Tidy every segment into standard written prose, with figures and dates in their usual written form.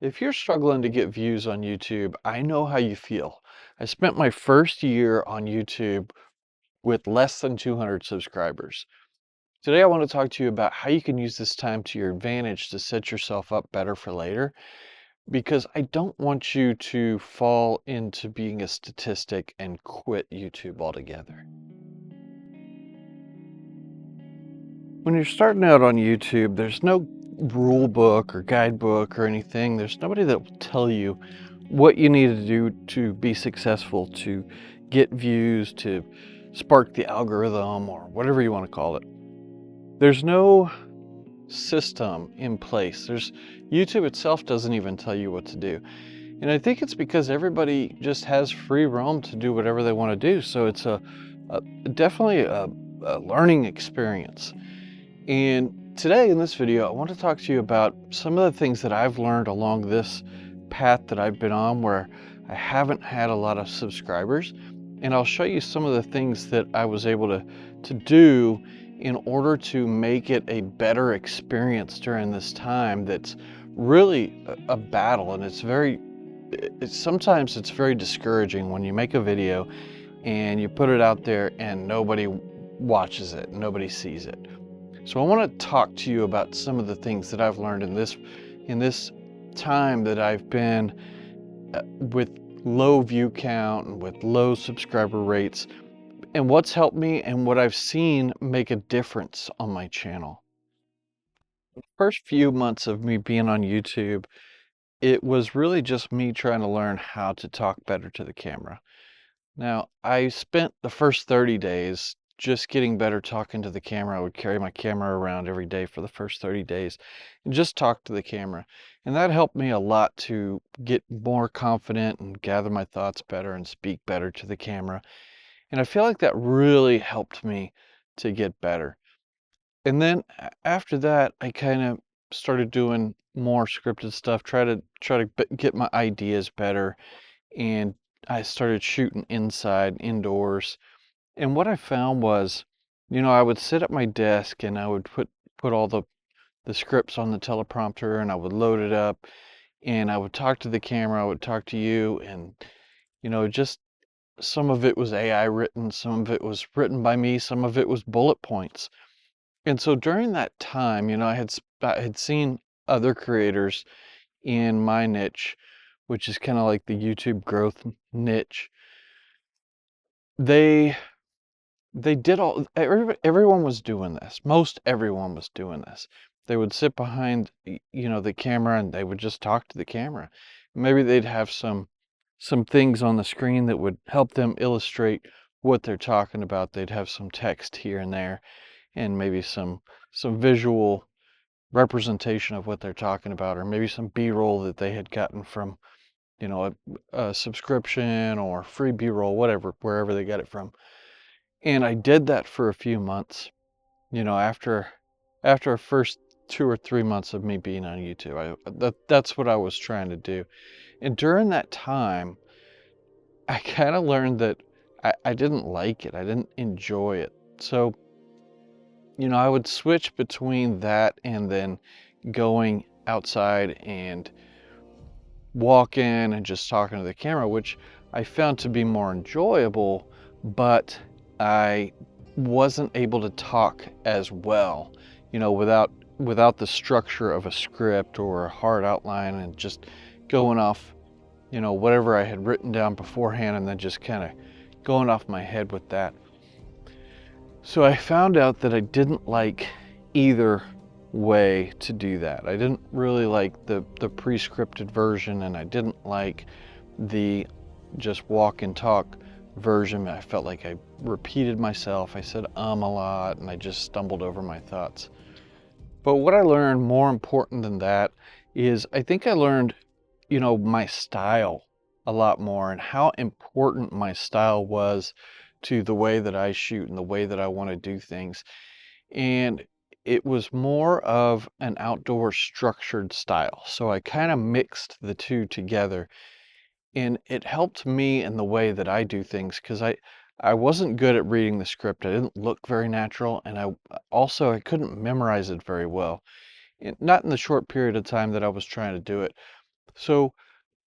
If you're struggling to get views on YouTube, I know how you feel. I spent my first year on YouTube with less than 200 subscribers. Today, I want to talk to you about how you can use this time to your advantage to set yourself up better for later, because I don't want you to fall into being a statistic and quit YouTube altogether. When you're starting out on YouTube, there's no rule book or guidebook or anything. There's nobody that will tell you what you need to do to be successful, to get views, to spark the algorithm, or whatever you want to call it. There's no system in place. YouTube itself doesn't even tell you what to do. And I think it's because everybody just has free roam to do whatever they want to do. So it's definitely a learning experience. And today in this video, I want to talk to you about some of the things that I've learned along this path that I've been on where I haven't had a lot of subscribers. And I'll show you some of the things that I was able to do in order to make it a better experience during this time that's really a battle. And sometimes it's very discouraging when you make a video and you put it out there and nobody watches it, nobody sees it. So I want to talk to you about some of the things that I've learned in this time that I've been with low view count and with low subscriber rates, and what's helped me and what I've seen make a difference on my channel. The first few months of me being on YouTube, it was really just me trying to learn how to talk better to the camera. Now, I spent the first 30 days just getting better talking to the camera. I would carry my camera around every day for the first 30 days and just talk to the camera. And that helped me a lot to get more confident and gather my thoughts better and speak better to the camera. And I feel like that really helped me to get better. And then after that, I kind of started doing more scripted stuff, try to get my ideas better, and I started shooting indoors. And what I found was, I would sit at my desk and I would put all the scripts on the teleprompter and I would load it up and I would talk to the camera, I would talk to you, and just some of it was AI written, some of it was written by me, some of it was bullet points. And so during that time, I had seen other creators in my niche, which is kind of like the YouTube growth niche. They did everyone was doing this. Most everyone was doing this. They would sit behind, the camera and they would just talk to the camera. Maybe they'd have some things on the screen that would help them illustrate what they're talking about. They'd have some text here and there and maybe some visual representation of what they're talking about, or maybe some B-roll that they had gotten from, a subscription or free B-roll, whatever, wherever they got it from. And I did that for a few months, after our first 2 or 3 months of me being on YouTube. That's what I was trying to do. And during that time, I kind of learned that I didn't like it. I didn't enjoy it. So, I would switch between that and then going outside and walking and just talking to the camera, which I found to be more enjoyable, but I wasn't able to talk as well, without the structure of a script or a hard outline and just going off, whatever I had written down beforehand and then just kind of going off my head with that. So I found out that I didn't like either way to do that. I didn't really like the pre-scripted version, and I didn't like the just walk and talk version. I felt like I repeated myself. I said a lot, and I just stumbled over my thoughts. But what I learned, more important than that, is I think I learned, my style a lot more and how important my style was to the way that I shoot and the way that I want to do things. And it was more of an outdoor structured style. So I kind of mixed the two together, and it helped me in the way that I do things, because I wasn't good at reading the script. I didn't look very natural, and I couldn't memorize it very well. Not in the short period of time that I was trying to do it. So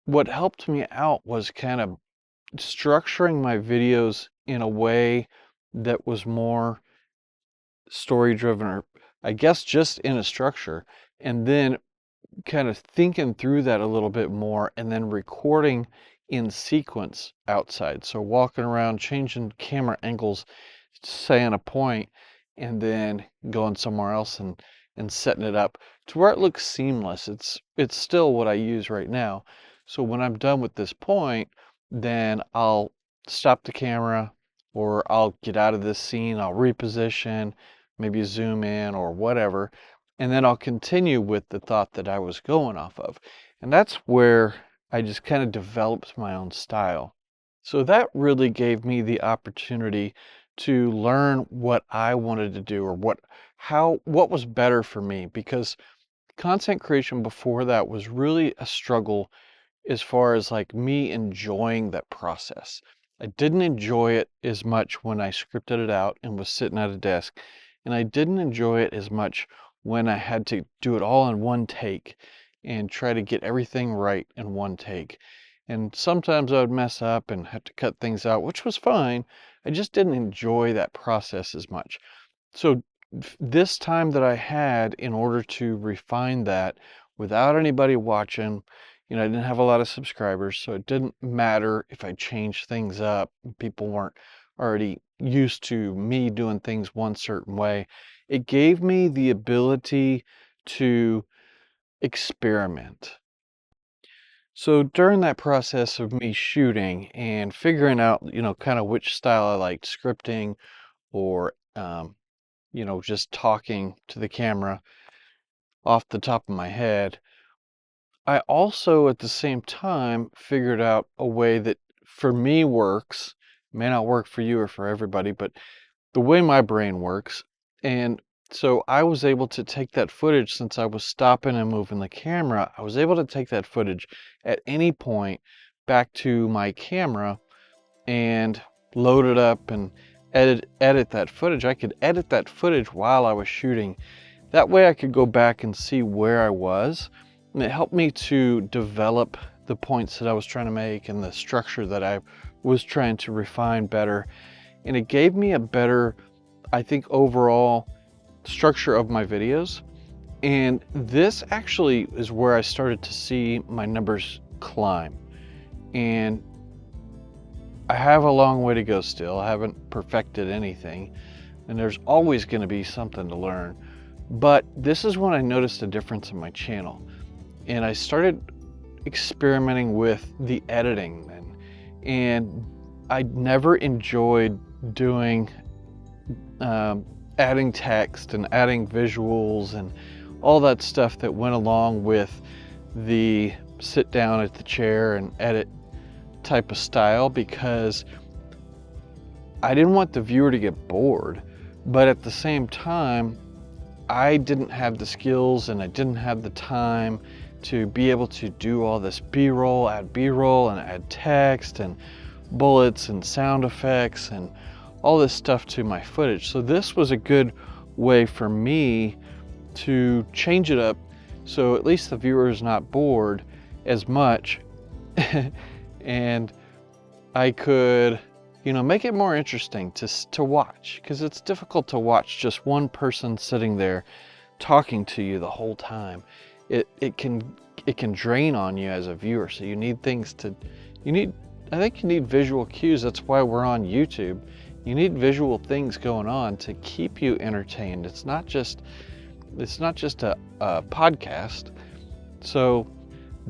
what helped me out was kind of structuring my videos in a way that was more story driven, or I guess just in a structure, and then kind of thinking through that a little bit more and then recording in sequence outside. So walking around, changing camera angles, saying a point, and then going somewhere else and setting it up to where it looks seamless. It's still what I use right now. So when I'm done with this point, then I'll stop the camera, or I'll get out of this scene, I'll reposition, maybe zoom in or whatever, and then I'll continue with the thought that I was going off of. And that's where I just kind of developed my own style. So that really gave me the opportunity to learn what I wanted to do, or what was better for me, because content creation before that was really a struggle as far as like me enjoying that process. I didn't enjoy it as much when I scripted it out and was sitting at a desk, and I didn't enjoy it as much when I had to do it all in one take and try to get everything right in one take. And sometimes I would mess up and have to cut things out, which was fine. I just didn't enjoy that process as much. So this time that I had in order to refine that without anybody watching, I didn't have a lot of subscribers, so it didn't matter if I changed things up. People weren't already used to me doing things one certain way. It gave me the ability to experiment. So during that process of me shooting and figuring out, kind of which style I liked, scripting or just talking to the camera off the top of my head, I also at the same time figured out a way that for me works, may not work for you or for everybody, but the way my brain works. And so I was able to take that footage, since I was stopping and moving the camera, I was able to take that footage at any point back to my camera and load it up and edit that footage. I could edit that footage while I was shooting. That way I could go back and see where I was, and it helped me to develop the points that I was trying to make and the structure that I was trying to refine better. And it gave me a better, I think, overall structure of my videos. And this actually is where I started to see my numbers climb. And I have a long way to go still. I haven't perfected anything, and there's always going to be something to learn. But this is when I noticed a difference in my channel, and I started experimenting with the editing. And I never enjoyed doing adding text and adding visuals and all that stuff that went along with the sit down at the chair and edit type of style, because I didn't want the viewer to get bored, but at the same time I didn't have the skills and I didn't have the time to be able to do all this B-roll and add text and bullets and sound effects and all this stuff to my footage. So this was a good way for me to change it up, so at least the viewer is not bored as much and I could, make it more interesting to watch, because it's difficult to watch just one person sitting there talking to you the whole time. It can drain on you as a viewer. So I think you need visual cues. That's why we're on YouTube. You need visual things going on to keep you entertained. It's not just a podcast. So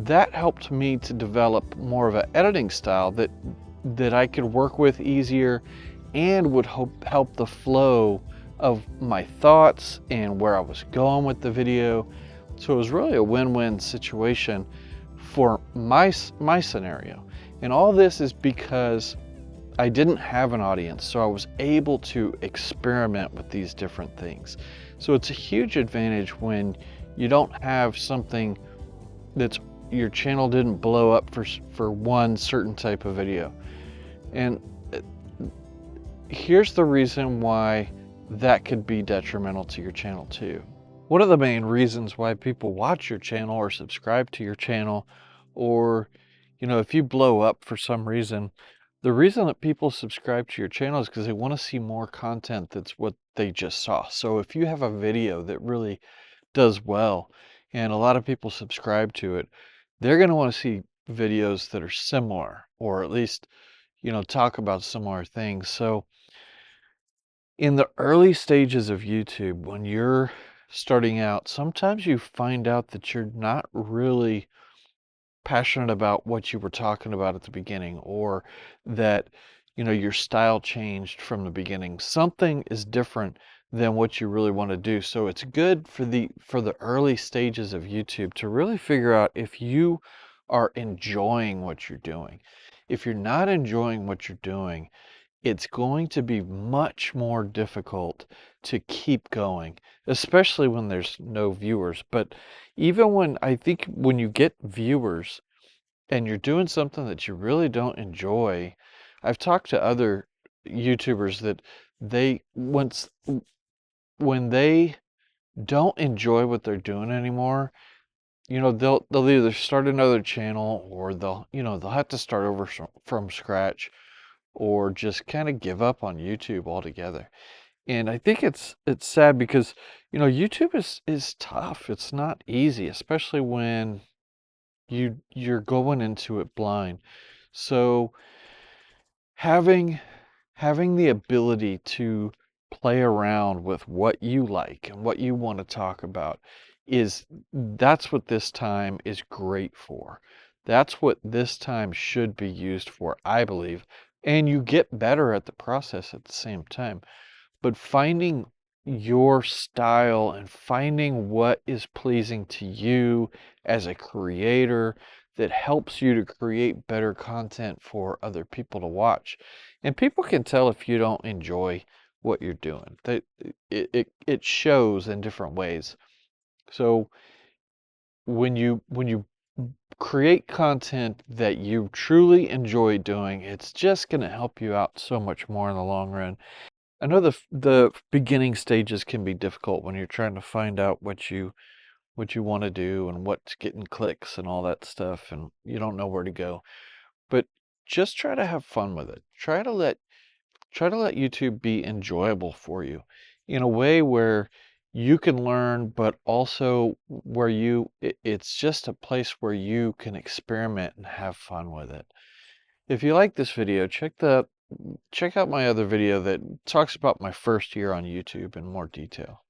that helped me to develop more of an editing style that I could work with easier, and would help the flow of my thoughts and where I was going with the video. So it was really a win-win situation for my scenario. And all this is because I didn't have an audience, so I was able to experiment with these different things. So it's a huge advantage when you don't have something that's, your channel didn't blow up for one certain type of video. And here's the reason why that could be detrimental to your channel too. One of the main reasons why people watch your channel or subscribe to your channel or, if you blow up for some reason, the reason that people subscribe to your channel is because they want to see more content that's what they just saw. So if you have a video that really does well and a lot of people subscribe to it, they're going to want to see videos that are similar, or at least, talk about similar things. So in the early stages of YouTube, when you're starting out, sometimes you find out that you're not really passionate about what you were talking about at the beginning, or that, your style changed from the beginning. Something is different than what you really want to do. So it's good for the early stages of YouTube to really figure out if you are enjoying what you're doing. If you're not enjoying what you're doing, it's going to be much more difficult to keep going, especially when there's no viewers. But even I think when you get viewers and you're doing something that you really don't enjoy, I've talked to other YouTubers that they once when they don't enjoy what they're doing anymore, they'll either start another channel, or they'll have to start over from scratch, or just kind of give up on YouTube altogether. And I think it's sad because, YouTube is tough. It's not easy, especially when you're going into it blind. So having having the ability to play around with what you like and what you want to talk about, that's what this time is great for. That's what this time should be used for, I believe. And you get better at the process at the same time. But finding your style and finding what is pleasing to you as a creator that helps you to create better content for other people to watch. And people can tell if you don't enjoy what you're doing. It shows in different ways. So when you create content that you truly enjoy doing, it's just going to help you out so much more in the long run. I know the beginning stages can be difficult when you're trying to find out what you want to do and what's getting clicks and all that stuff, and you don't know where to go. But just try to have fun with it. Try to let YouTube be enjoyable for you in a way where you can learn, but also where it's just a place where you can experiment and have fun with it. If you like this video, check out my other video that talks about my first year on YouTube in more detail.